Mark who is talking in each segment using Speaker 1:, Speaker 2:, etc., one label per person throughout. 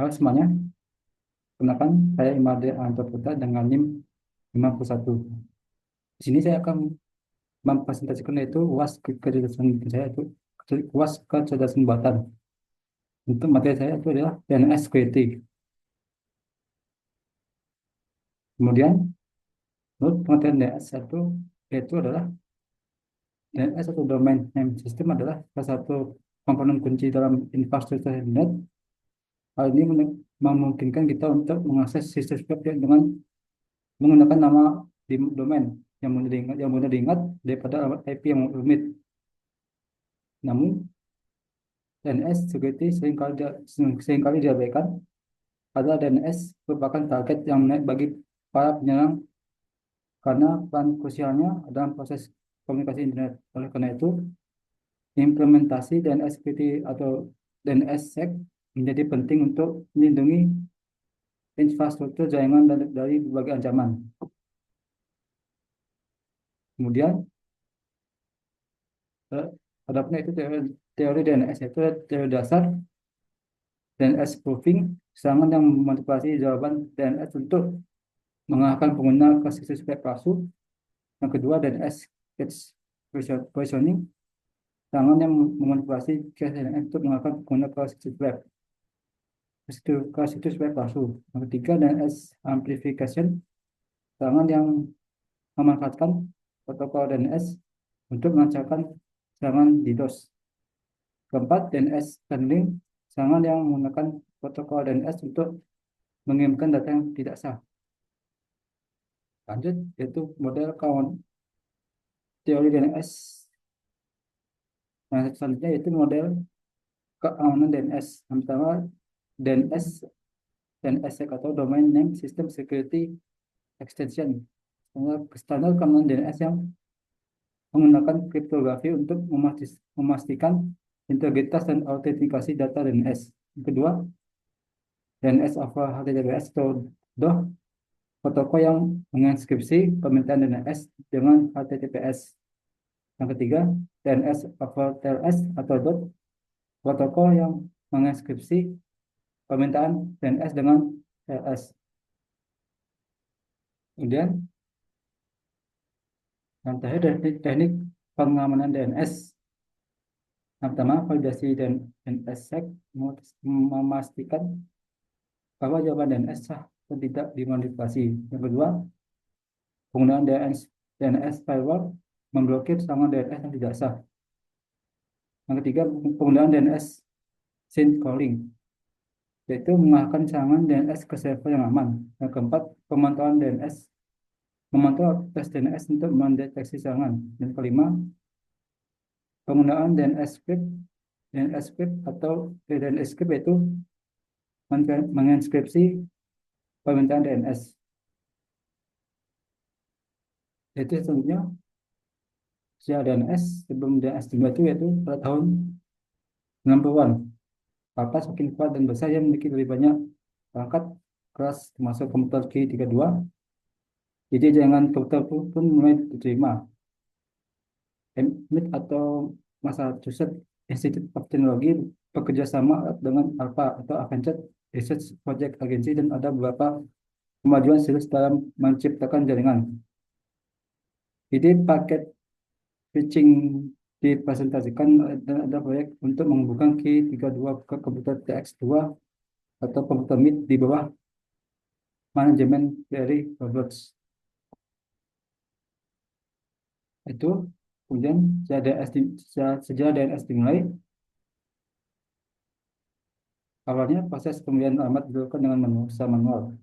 Speaker 1: Halo semuanya, kenalkan saya Imade Antoputra dengan NIM 51. Di sini saya akan mempresentasikan yaitu UAS kecerdasan saya itu UAS kecerdasan buatan. Untuk materi saya itu adalah DNS Security. Kemudian menurut pengertian DNS itu yaitu adalah DNS atau Domain Name System adalah salah satu komponen kunci dalam infrastruktur internet. Hal ini memungkinkan kita untuk mengakses situs web dengan menggunakan nama di domain yang mudah diingat daripada alamat IP yang rumit. Namun, DNS security seringkali diabaikan karena DNS merupakan target yang menarik bagi para penyerang karena peran krusialnya dalam proses komunikasi internet. Oleh karena itu, implementasi DNS security atau DNSSEC menjadi penting untuk melindungi infrastruktur jaringan dari berbagai ancaman. Kemudian, eh, adapun itu teori DNS itu teori dasar DNS spoofing, serangan yang memanipulasi jawaban DNS untuk mengarahkan pengguna ke situs web palsu. Yang kedua, DNS cache positioning, serangan yang memanipulasi cache DNS untuk mengarahkan pengguna ke situs web palsu. Yang ketiga, DNS amplification, serangan yang memanfaatkan protokol DNS untuk melancarkan serangan DDoS. Keempat, DNS tunneling, serangan yang menggunakan protokol DNS untuk mengirimkan data yang tidak sah. Lanjut, yaitu model teori DNS. Nah, selanjutnya yaitu model keamanan DNS. Yang pertama, DNS, DNSSEC atau Domain Name System Security Extension. Standar keamanan DNS yang menggunakan kriptografi untuk memastikan integritas dan autentikasi data DNS. Yang kedua, DNS over HTTPS atau DOH, protokol yang menginskripsi permintaan DNS dengan HTTPS. Yang ketiga, DNS over TLS atau DOT, protokol yang menginskripsi permintaan DNS dengan TLS. Kemudian, yang terakhir teknik pengamanan DNS. Yang pertama, validasi DNSSEC memastikan bahwa jawaban DNS sah dan tidak dimanipulasi. Yang kedua, penggunaan DNS firewall memblokir serangan DNS yang tidak sah. Yang ketiga, penggunaan DNS sync calling, yaitu mengarahkan serangan DNS ke server yang aman. Yang keempat, pemantauan DNS, memantau aktivitas DNS untuk mendeteksi serangan. Yang kelima, penggunaan DNS script atau DNS script yaitu menginskripsi permintaan DNS. Itu selanjutnya sejarah DNS sebelum DNS dimulai itu yaitu pada tahun 90-an. Papa semakin kuat dan besar yang memiliki lebih banyak perangkat keras termasuk komputer Q32. Jadi jaringan komputer pun mulai diterima. MIT atau Massachusetts Institute of Technology bekerja sama dengan ALPA atau Advanced Research Project Agency dan ada beberapa kemajuan serius dalam menciptakan jaringan. Jadi paket switching dipresentasikan dan ada proyek untuk menghubungkan Q32 ke komputer TX2 atau komputer MIT di bawah manajemen dari Roberts. Itu kemudian sejarah DNS dimulai. Awalnya proses pemilihan alamat dilakukan dengan manual.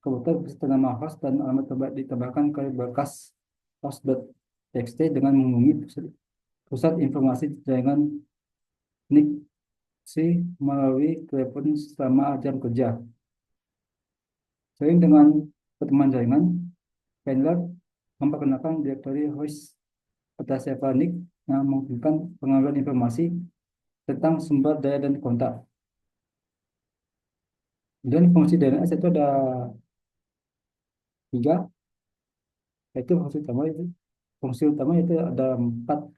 Speaker 1: Komputer beserta nama host dan alamat ditambahkan ke berkas host.txt dengan menghubungi pusat informasi jaringan NIC melalui telepon selama jam kerja. Sering dengan pertemuan jaringan, Chandler memperkenalkan direktori host atas server NIC yang memungkinkan pengambilan informasi tentang sumber daya dan kontak. Dan fungsi DNS itu ada 3, yaitu fungsi utama itu ada 4,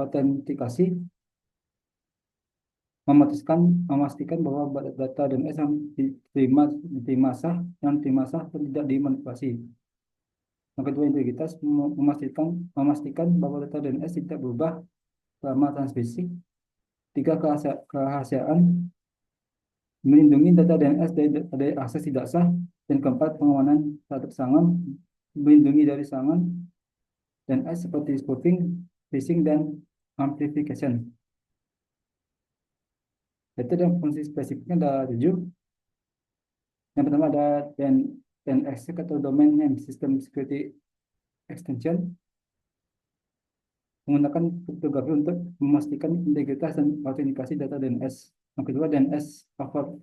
Speaker 1: autentikasi, memastikan bahwa data DNS yang diterima sah yang diterima sah dan tidak dimanipulasi. Yang kedua, integritas memastikan bahwa data DNS tidak berubah selama transmisi. Tiga, kerahasiaan, melindungi data DNS dari akses tidak sah. Dan keempat, pengamanan terhadap serangan, melindungi dari serangan DNS seperti spoofing, phishing, dan amplification. Itu dan fungsi spesifiknya ada 7. Yang pertama ada DNSSEC atau Domain Name System Security Extension, menggunakan kriptografi untuk memastikan integritas dan autentikasi data DNS. Yang kedua, DNS over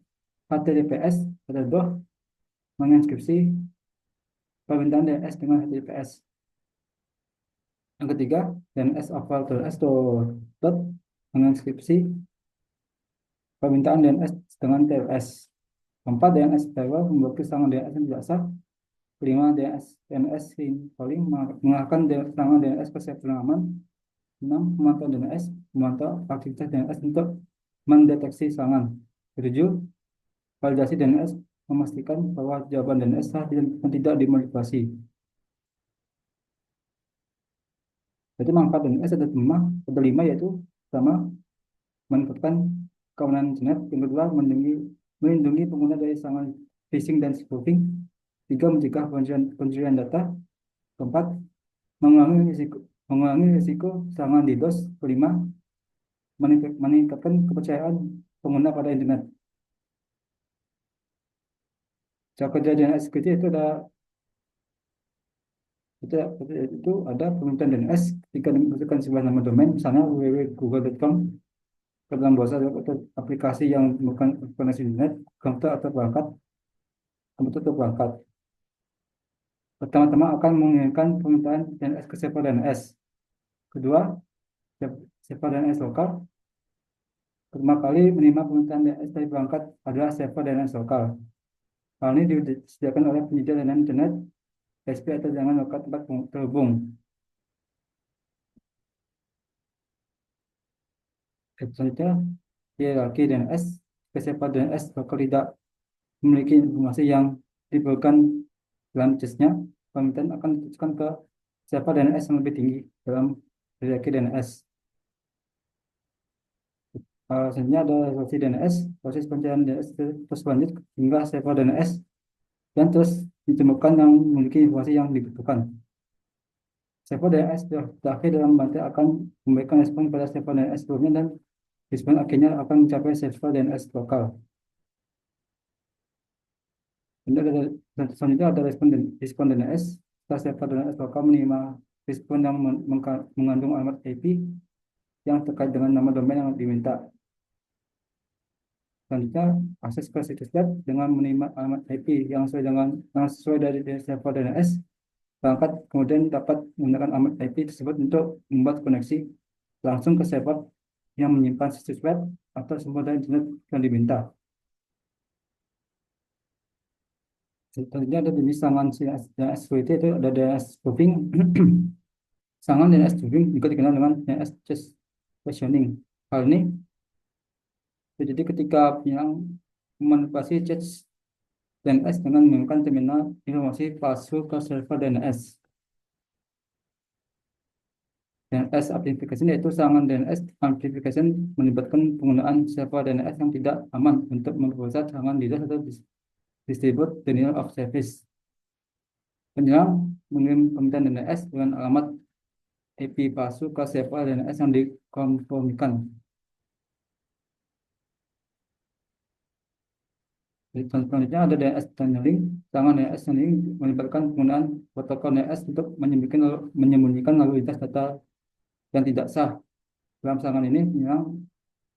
Speaker 1: HTTPS atau DOH, menginskripsi permintaan DNS dengan HTTPS. Yang ketiga, DNS over TLS atau DOT, menginskripsi permintaan DNS dengan TLS. Keempat, DNS firewall memblokir serangan DNS yang tidak sah. Kelima, DNS calling mengalahkan serangan DNS ke server yang aman. 6, pemantauan DNS, memantau aktivitas DNS untuk mendeteksi serangan. 7, validasi DNS, memastikan bahwa jawaban DNS sah dan tidak dimanipulasi. Jadi manfaat DNS ada 5, yaitu pertama, meningkatkan keamanan internet. Yang kedua, melindungi pengguna dari serangan phishing dan spoofing. 3, mencegah pencurian data. Keempat, mengurangi risiko serangan DDoS. Kelima, meningkatkan kepercayaan pengguna pada internet. Cara kerja DNS security itu ada permintaan DNS ketika dimasukkan sebuah nama domain, misalnya www.google.com, ke dalam browser atau aplikasi yang bukan koneksi internet, komputer atau perangkat. Pertama-tama akan mengirimkan permintaan DNS ke server DNS. Kedua, server DNS lokal. Pertama kali menerima permintaan DNS dari perangkat adalah server DNS lokal. Hal ini disediakan oleh penyedia layanan internet, ISP atau jaringan lokal tempat terhubung. Selanjutnya, hierarki DNS. Server DNS lokal tidak memiliki informasi yang diperlukan dalam case-nya. Permintaan akan ditujukan ke server DNS yang lebih tinggi dalam hierarki DNS. Selanjutnya ada resolusi DNS, proses pencarian DNS terus lanjut hingga server DNS dan terus ditemukan yang memiliki informasi yang dibutuhkan. Server DNS terakhir dalam bantai akan memberikan respon pada server DNS sebelumnya dan respon akhirnya akan mencapai server DNS lokal. Selanjutnya ada respon DNS. Setelah server DNS lokal menerima respon yang mengandung alamat IP yang terkait dengan nama domain yang diminta. Selanjutnya, akses ke situs web dengan menerima alamat IP yang sesuai dari server DNS. Perangkat kemudian dapat menggunakan alamat IP tersebut untuk membuat koneksi langsung ke server yang menyimpan situs web atau sumber daya internet yang diminta. Selanjutnya ada jenis serangan DNS security, itu ada DNS spoofing. Serangan DNS spoofing juga dikenal dengan DNS chest versioning. Hal ini jadi ketika penyerang memanipulasi cache DNS dengan menggunakan terminal informasi palsu ke server DNS. DNS amplification yaitu serangan DNS amplification melibatkan penggunaan server DNS yang tidak aman untuk memperluas serangan DDoS atau distribute denial of service. Penyerang mengirim permintaan DNS dengan alamat IP palsu ke server DNS yang dikonfirmasikan. Selanjutnya ada DNS tunneling. Serangan DNS tunneling melibatkan penggunaan protokol DNS untuk menyembunyikan lalu lintas data yang tidak sah. Dalam serangan ini, penyerang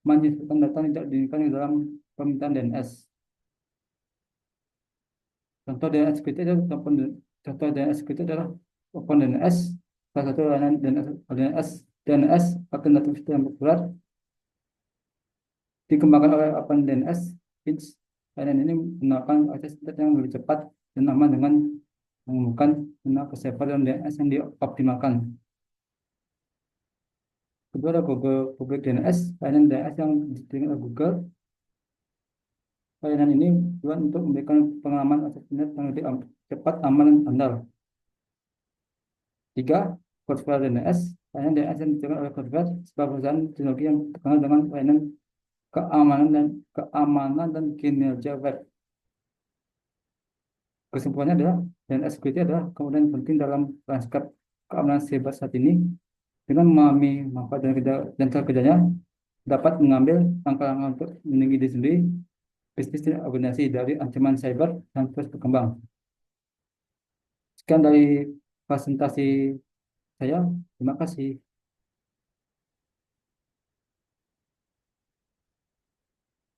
Speaker 1: menyimpan data yang tidak diinginkan di dalam permintaan DNS. Contoh DNS security adalah Open DNS, salah satu layanan DNS alternatif yang populer dikembangkan oleh Open DNS. Layanan ini menawarkan akses internet yang lebih cepat dan aman dengan menggunakan ke server dan DNS yang dioptimalkan. Kedua ada Google Public DNS, layanan DNS yang diberikan oleh Google. Layanan ini tujuan untuk memberikan pengalaman akses internet yang lebih cepat, aman, dan andal. Tiga, Cloudflare DNS, layanan DNS yang diberikan oleh Cloudflare, sebuah perusahaan teknologi yang terkenal dengan layanan keamanan dan kinerja web. Kesimpulannya adalah DNS security adalah komponen penting dalam lanskap keamanan siber saat ini. Dengan memahami manfaat dan cara kerjanya, dapat mengambil langkah-langkah untuk melindungi diri sendiri, bisnis dan organisasi dari ancaman cyber yang terus berkembang. Sekian dari presentasi saya. Terima kasih.